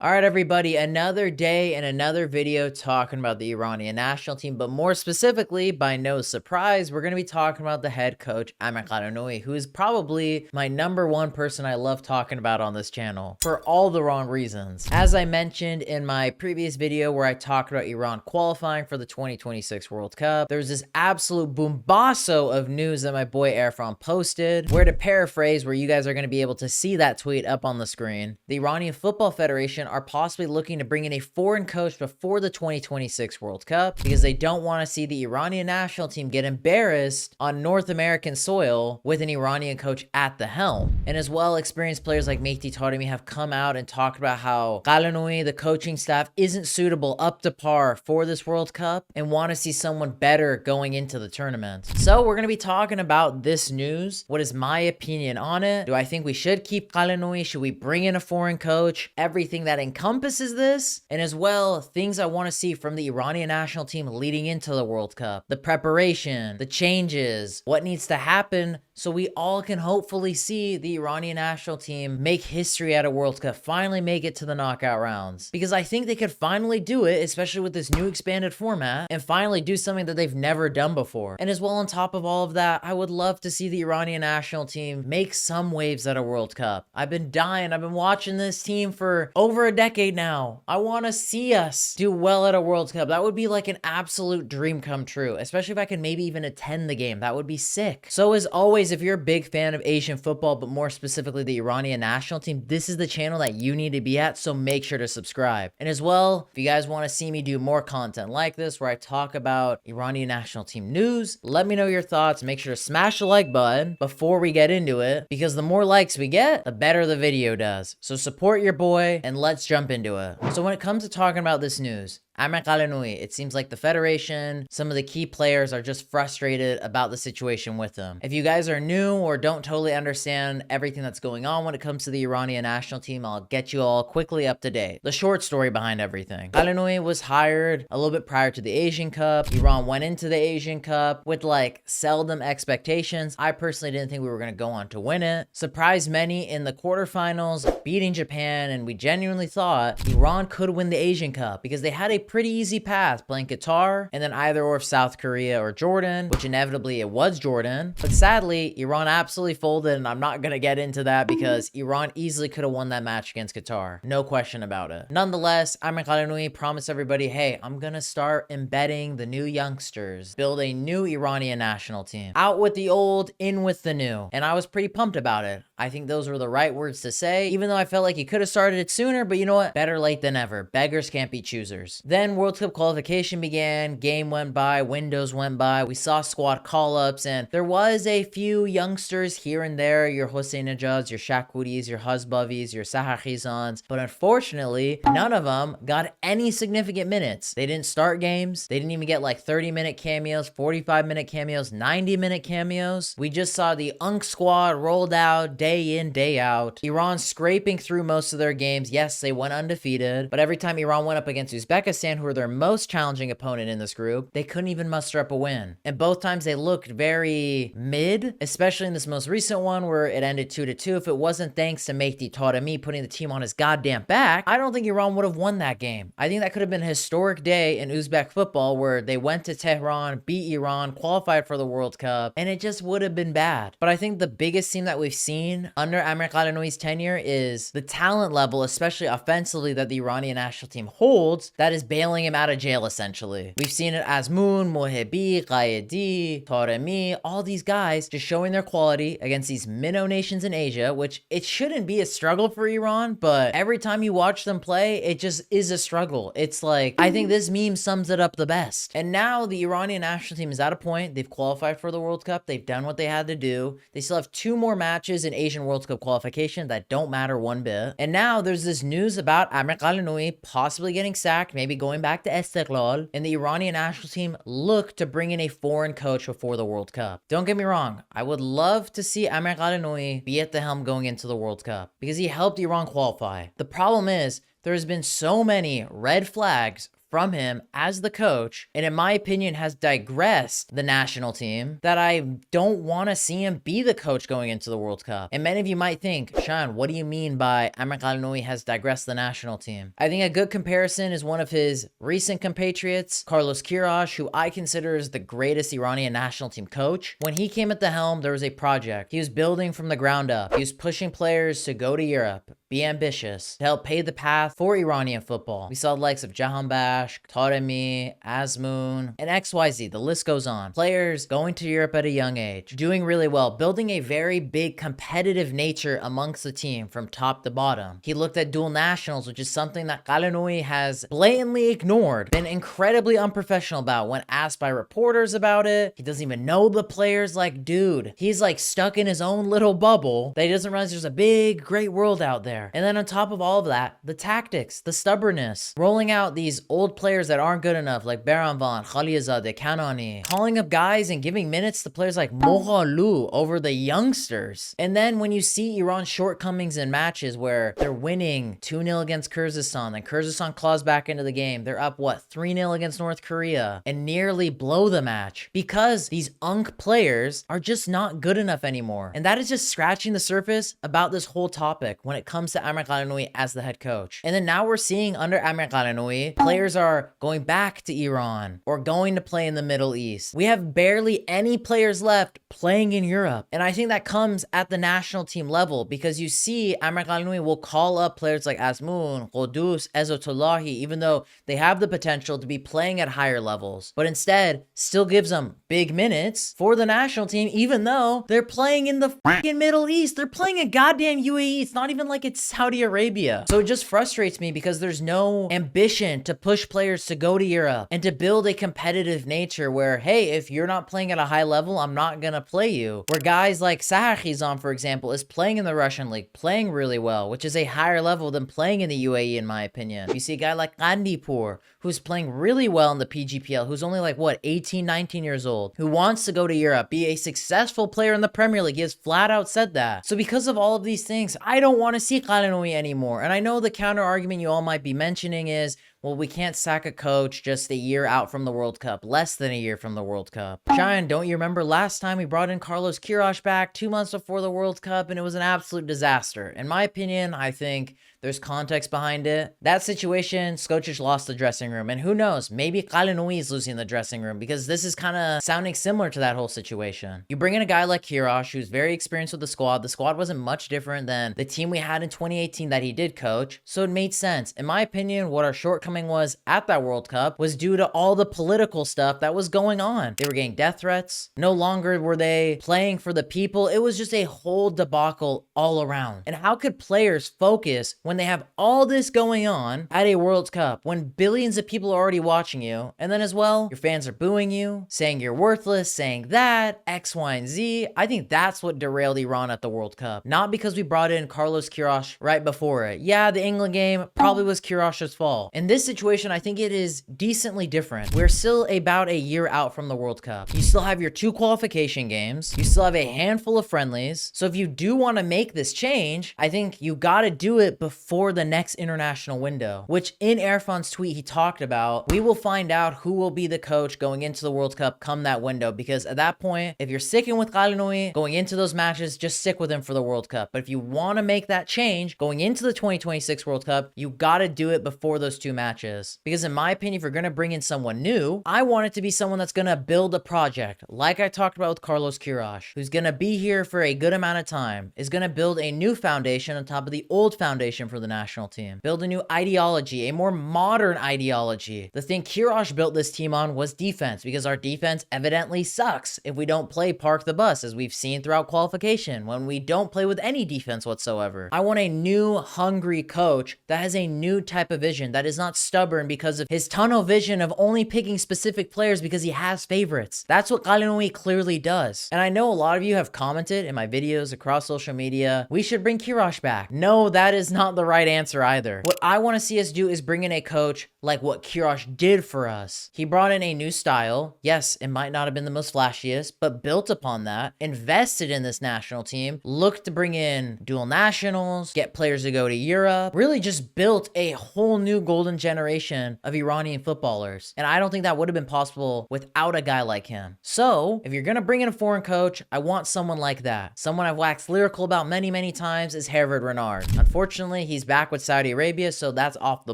All right, everybody, another day and another video talking about the Iranian national team, but more specifically, by no surprise, we're going to be talking about the head coach, Amir Ghalenoei, who is probably my #1 person I love talking about on this channel for all the wrong reasons. As I mentioned in my previous video where I talked about Iran qualifying for the 2026 World Cup, there's this absolute boombasso of news that my boy Erfan posted, where to paraphrase, where you guys are going to be able to see that tweet up on the screen, the Iranian Football Federation are possibly looking to bring in a foreign coach before the 2026 World Cup because they don't want to see the Iranian national team get embarrassed on North American soil with an Iranian coach at the helm. And as well, experienced players like Mehdi Taremi have come out and talked about how Ghalenoei, the coaching staff, isn't suitable up to par for this World Cup and want to see someone better going into the tournament. So we're going to be talking about this news. What is my opinion on it? Do I think we should keep Ghalenoei? Should we bring in a foreign coach? Everything that encompasses this, and as well, things I want to see from the Iranian national team leading into the World Cup, the preparation, the changes, what needs to happen so we all can hopefully see the Iranian national team make history at a World Cup, finally make it to the knockout rounds. Because I think they could finally do it, especially with this new expanded format, and finally do something that they've never done before. And as well, on top of all of that, I would love to see the Iranian national team make some waves at a World Cup. I've been dying. I've been watching this team for over a decade now. I want to see us do well at a World Cup. That would be like an absolute dream come true, especially if I could maybe even attend the game. That would be sick. So as always, if you're a big fan of Asian football, but more specifically the Iranian national team, this is the channel that you need to be at, so make sure to subscribe. And as well, if you guys want to see me do more content like this, where I talk about Iranian national team news, let me know your thoughts. Make sure to smash the like button before we get into it, because the more likes we get, the better the video does. So support your boy, and let's jump into it. So when it comes to talking about this news, Amir Ghalenoei, it seems like the Federation, some of the key players are just frustrated about the situation with him. If you guys are new or don't totally understand everything that's going on when it comes to the Iranian national team, I'll get you all quickly up to date. The short story behind everything. Ghalenoei was hired a little bit prior to the Asian Cup. Iran went into the Asian Cup with like seldom expectations. I personally didn't think we were going to go on to win it. Surprised many in the quarterfinals, beating Japan, and we genuinely thought Iran could win the Asian Cup because they had a pretty easy path playing Qatar and then either or South Korea or Jordan, which inevitably it was Jordan. But sadly, Iran absolutely folded, and I'm not going to get into that because Iran easily could have won that match against Qatar. No question about it. Nonetheless, Amir Ghalenoei promised everybody, hey, I'm going to start embedding the new youngsters, build a new Iranian national team. Out with the old, in with the new. And I was pretty pumped about it. I think those were the right words to say, even though I felt like he could have started it sooner, but you know what? Better late than ever. Beggars can't be choosers. Then World Cup qualification began, game went by, windows went by, we saw squad call-ups, and there was a few youngsters here and there, your Hosseinejads, your Shakuris, your Hazbavis, your Saharkhizans, but unfortunately, none of them got any significant minutes. They didn't start games, they didn't even get like 30-minute cameos, 45-minute cameos, 90-minute cameos. We just saw the UNC squad rolled out day in, day out. Iran scraping through most of their games. Yes, they went undefeated, but every time Iran went up against Uzbekistan, who were their most challenging opponent in this group, they couldn't even muster up a win. And both times they looked very mid, especially in this most recent one where it ended 2-2. If it wasn't thanks to Mehdi Taremi putting the team on his goddamn back, I don't think Iran would have won that game. I think that could have been a historic day in Uzbek football where they went to Tehran, beat Iran, qualified for the World Cup, and it just would have been bad. But I think the biggest theme that we've seen under Amir Ghalenoei's tenure is the talent level, especially offensively, that the Iranian national team holds, that is bailing him out of jail, essentially. We've seen it as Moon, Mohebi, Qaedi, Taremi, all these guys just showing their quality against these minnow nations in Asia, which it shouldn't be a struggle for Iran, but every time you watch them play, it just is a struggle. It's like, I think this meme sums it up the best. And now the Iranian national team is at a point, they've qualified for the World Cup, they've done what they had to do. They still have 2 more matches in Asian World Cup qualification that don't matter one bit. And now there's this news about Amir Ghalenoei possibly getting sacked, maybe going back to Istiklal, and the Iranian national team look to bring in a foreign coach before the World Cup. Don't get me wrong, I would love to see Amir Ghalenoei be at the helm going into the World Cup because he helped Iran qualify. The problem is, there's been so many red flags from him as the coach, and in my opinion has digressed the national team, that I don't want to see him be the coach going into the World Cup. And many of you might think, Sean, what do you mean by Amir Ghalenoei has digressed the national team? I think a good comparison is one of his recent compatriots, Carlos Queiroz, who I consider is the greatest Iranian national team coach. When he came at the helm, there was a project. He was building from the ground up. He was pushing players to go to Europe, be ambitious, to help pave the path for Iranian football. We saw the likes of Jahanbakhsh, Taremi, Azmoun, and XYZ. The list goes on. Players going to Europe at a young age, doing really well, building a very big competitive nature amongst the team from top to bottom. He looked at dual nationals, which is something that Ghalenoei has blatantly ignored, been incredibly unprofessional about when asked by reporters about it. He doesn't even know the players. Like, dude, he's like stuck in his own little bubble that he doesn't realize there's a big, great world out there. And then on top of all of that, the tactics, the stubbornness, rolling out these old players that aren't good enough, like Beiranvand, Khalilzadeh, Kanani, calling up guys and giving minutes to players like Moghanlou over the youngsters. And then when you see Iran's shortcomings in matches where they're winning 2-0 against Kyrgyzstan, then Kyrgyzstan claws back into the game, they're up, what, 3-0 against North Korea, and nearly blow the match because these UNC players are just not good enough anymore. And that is just scratching the surface about this whole topic when it comes to Amir Ghalenoei as the head coach. And then now we're seeing under Amir Ghalenoei, players are going back to Iran or going to play in the Middle East. We have barely any players left playing in Europe. And I think that comes at the national team level because you see Amir Ghalenoei will call up players like Azmoun, Qudus, Ezotullahi, even though they have the potential to be playing at higher levels, but instead still gives them big minutes for the national team, even though they're playing in the freaking Middle East. They're playing in goddamn UAE. It's not even like it's Saudi Arabia. So it just frustrates me because there's no ambition to push players to go to Europe and to build a competitive nature where, hey, if you're not playing at a high level, I'm not gonna play you. Where guys like Saharkhizan, for example, is playing in the Russian league, playing really well, which is a higher level than playing in the UAE, in my opinion. You see a guy like Gandipur, who's playing really well in the PGPL, who's only like, what, 18, 19 years old, who wants to go to Europe, be a successful player in the Premier League. He has flat out said that. So because of all of these things, I don't want to see Ghalenoei anymore. And I know the counter argument you all might be mentioning is, well, we can't sack a coach just a year out from the World Cup, less than a year from the World Cup. Cheyenne, don't you remember last time we brought in Carlos Queiroz back 2 months before the World Cup and it was an absolute disaster? In my opinion, I think there's context behind it. That situation, Skocic lost the dressing room, and who knows, maybe Ghalenoei is losing the dressing room because this is kind of sounding similar to that whole situation. You bring in a guy like Queiroz, who's very experienced with the squad. The squad wasn't much different than the team we had in 2018 that he did coach, so it made sense. In my opinion, what our shortcoming was at that World Cup was due to all the political stuff that was going on. They were getting death threats. No longer were they playing for the people. It was just a whole debacle all around. And how could players focus when they have all this going on at a World Cup, when billions of people are already watching you, and then as well, your fans are booing you, saying you're worthless, saying that, X, Y, and Z? I think that's what derailed Iran at the World Cup. Not because we brought in Carlos Queiroz right before it. Yeah, the England game probably was Queiroz's fault. In this situation, I think it is decently different. We're still about a year out from the World Cup. You still have your 2 qualification games. You still have a handful of friendlies. So if you do want to make this change, I think you got to do it before the next international window, which in Irfan's tweet, he talked about, we will find out who will be the coach going into the World Cup come that window, because at that point, if you're sticking with Ghalenoei going into those matches, just stick with him for the World Cup. But if you want to make that change going into the 2026 World Cup, you got to do it before those 2 matches. Because in my opinion, if you're going to bring in someone new, I want it to be someone that's going to build a project, like I talked about with Carlos Queiroz, who's going to be here for a good amount of time, is going to build a new foundation on top of the old foundation for the national team. Build a new ideology, a more modern ideology. The thing Queiroz built this team on was defense, because our defense evidently sucks if we don't play park the bus, as we've seen throughout qualification, when we don't play with any defense whatsoever. I want a new, hungry coach that has a new type of vision, that is not stubborn because of his tunnel vision of only picking specific players because he has favorites. That's what Ghalenoei clearly does. And I know a lot of you have commented in my videos across social media, we should bring Queiroz back. No, that is not the right answer either. What I want to see us do is bring in a coach like what Queiroz did for us. He brought in a new style. Yes, it might not have been the most flashiest, but built upon that, invested in this national team, looked to bring in dual nationals, get players to go to Europe, really just built a whole new golden generation of Iranian footballers. And I don't think that would have been possible without a guy like him. So if you're going to bring in a foreign coach, I want someone like that. Someone I've waxed lyrical about many, many times is Hervé Renard. Unfortunately, he's back with Saudi Arabia, so that's off the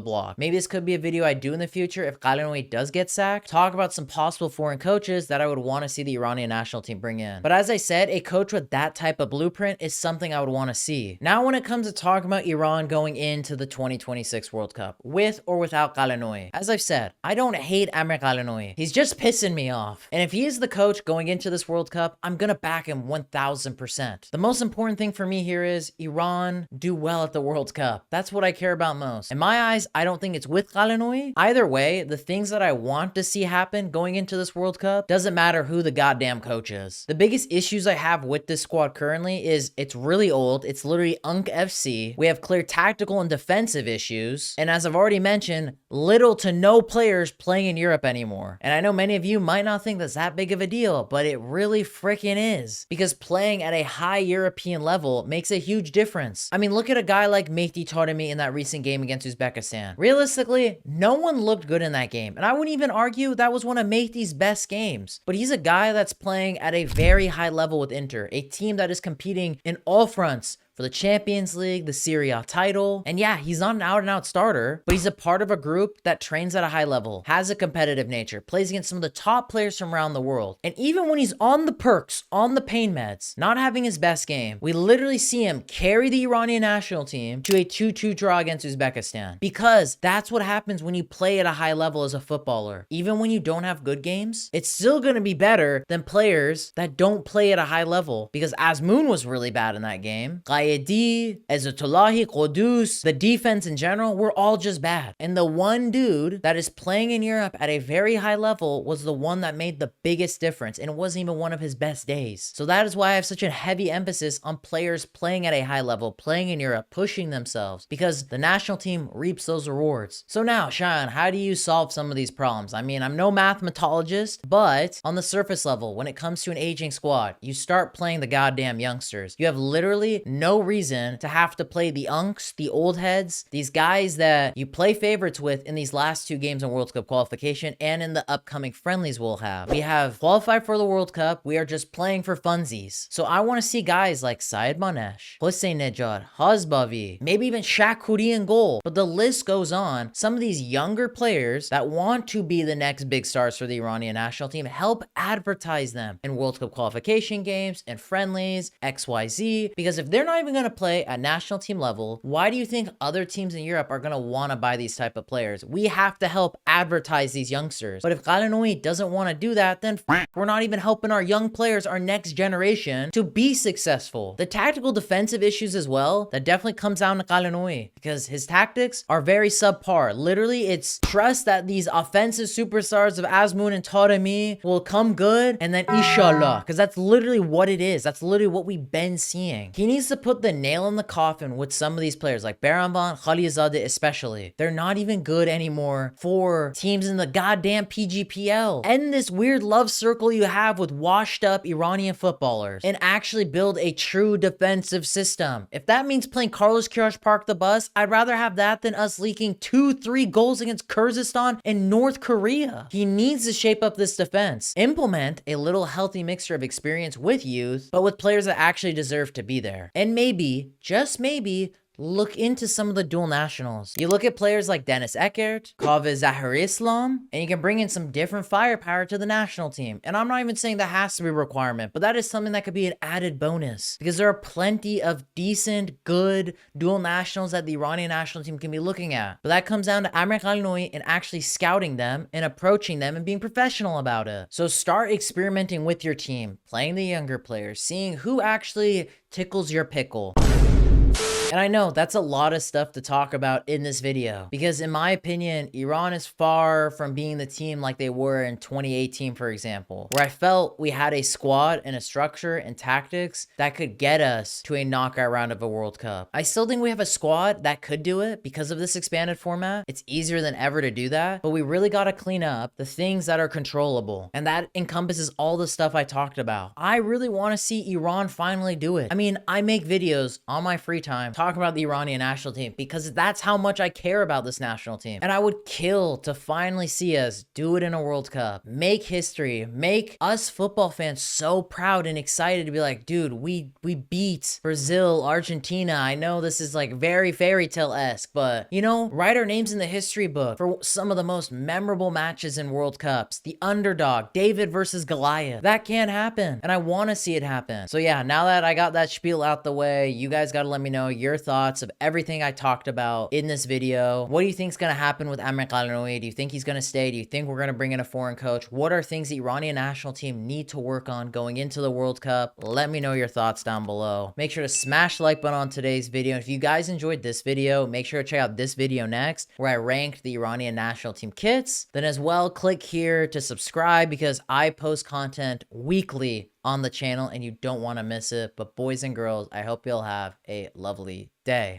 block. Maybe this could be a video I do in the future if Ghalenoei does get sacked. Talk about some possible foreign coaches that I would want to see the Iranian national team bring in. But as I said, a coach with that type of blueprint is something I would want to see. Now, when it comes to talking about Iran going into the 2026 World Cup, with or without Ghalenoei, as I've said, I don't hate Amir Ghalenoei. He's just pissing me off. And if he is the coach going into this World Cup, I'm gonna back him 1000%. The most important thing for me here is Iran do well at the World Cup. That's what I care about most. In my eyes, I don't think it's with Ghalenoei. Either way, the things that I want to see happen going into this World Cup doesn't matter who the goddamn coach is. The biggest issues I have with this squad currently is it's really old. It's literally Unk FC. We have clear tactical and defensive issues. And as I've already mentioned, little to no players playing in Europe anymore. And I know many of you might not think that's that big of a deal, but it really freaking is. Because playing at a high European level makes a huge difference. I mean, look at a guy like Mehdi Taremi in that recent game against Uzbekistan. Realistically, no one looked good in that game. And I wouldn't even argue that was one of Mehdi's best games. But he's a guy that's playing at a very high level with Inter, a team that is competing in all fronts for the Champions League, the Serie A title. And yeah, he's not an out-and-out starter, but he's a part of a group that trains at a high level, has a competitive nature, plays against some of the top players from around the world. And even when he's on the perks, on the pain meds, not having his best game, we literally see him carry the Iranian national team to a 2-2 draw against Uzbekistan. Because that's what happens when you play at a high level as a footballer. Even when you don't have good games, it's still going to be better than players that don't play at a high level. Because Azmoun was really bad in that game. Qaedi, Ezatullahi, Qudus, the defense in general, were all just bad. And the one dude that is playing in Europe at a very high level was the one that made the biggest difference, and it wasn't even one of his best days. So that is why I have such a heavy emphasis on players playing at a high level, playing in Europe, pushing themselves, because the national team reaps those rewards. So now, Shayan, how do you solve some of these problems? I mean, I'm no mathematologist, but on the surface level, when it comes to an aging squad, you start playing the goddamn youngsters. You have literally no reason to have to play the unks, the old heads, these guys that you play favorites with in these last two games in World Cup qualification and in the upcoming friendlies we'll have. We have qualified for the World Cup. We are just playing for funsies. So I want to see guys like Sayyadmanesh, Hosseinnejad, Hazbavi, maybe even Shakuri in goal. But the list goes on. Some of these younger players that want to be the next big stars for the Iranian national team, help advertise them in World Cup qualification games and friendlies, XYZ, because if they're not even going to play at national team level, why do you think other teams in Europe are going to want to buy these type of players? We have to help advertise these youngsters. But if Ghalenoei doesn't want to do that, then we're not even helping our young players, our next generation, to be successful. The tactical defensive issues as well, that definitely comes down to Ghalenoei, because his tactics are very subpar. Literally, it's trust that these offensive superstars of Azmoun and Taremi will come good, and then inshallah, because that's literally what it is. That's literally what we've been seeing. He needs to put the nail in the coffin with some of these players, like Beiranvand, Khalilzadeh especially. They're not even good anymore for teams in the goddamn PGPL. End this weird love circle you have with washed up Iranian footballers and actually build a true defensive system. If that means playing Carlos Queiroz Park the bus, I'd rather have that than us leaking 2-3 goals against Kyrgyzstan and North Korea. He needs to shape up this defense. Implement a little healthy mixture of experience with youth, but with players that actually deserve to be there. And maybe, just maybe, look into some of the dual nationals. You look at players like Dennis Eckert, Kaveh Zaharislam, and you can bring in some different firepower to the national team. And I'm not even saying that has to be a requirement, but that is something that could be an added bonus, because there are plenty of decent, good dual nationals that the Iranian national team can be looking at. But that comes down to Amir Ghalenoei and actually scouting them and approaching them and being professional about it. So start experimenting with your team, playing the younger players, seeing who actually tickles your pickle. And I know that's a lot of stuff to talk about in this video, because in my opinion, Iran is far from being the team like they were in 2018, for example, where I felt we had a squad and a structure and tactics that could get us to a knockout round of a World Cup. I still think we have a squad that could do it because of this expanded format. It's easier than ever to do that, but we really got to clean up the things that are controllable. And that encompasses all the stuff I talked about. I really want to see Iran finally do it. I mean, I make videos on my free time talking about the Iranian national team because that's how much I care about this national team. And I would kill to finally see us do it in a World Cup, make history, make us football fans so proud and excited to be like, dude, we beat Brazil, Argentina. I know this is like very fairy tale-esque, but you know, write our names in the history book for some of the most memorable matches in World Cups. The underdog, David versus Goliath. That can't happen, and I want to see it happen. So yeah, now that I got that spiel out the way, you guys got to let me know your thoughts of everything I talked about in this video. What do you think is going to happen with Amir Ghalenoei? Do you think he's going to stay? Do you think we're going to bring in a foreign coach? What are things the Iranian national team need to work on going into the World Cup? Let me know your thoughts down below. Make sure to smash the like button on today's video. If you guys enjoyed this video, make sure to check out this video next where I ranked the Iranian national team kits. Then as well, click here to subscribe because I post content weekly on the channel and you don't want to miss it. But boys and girls, I hope you'll have a lovely day.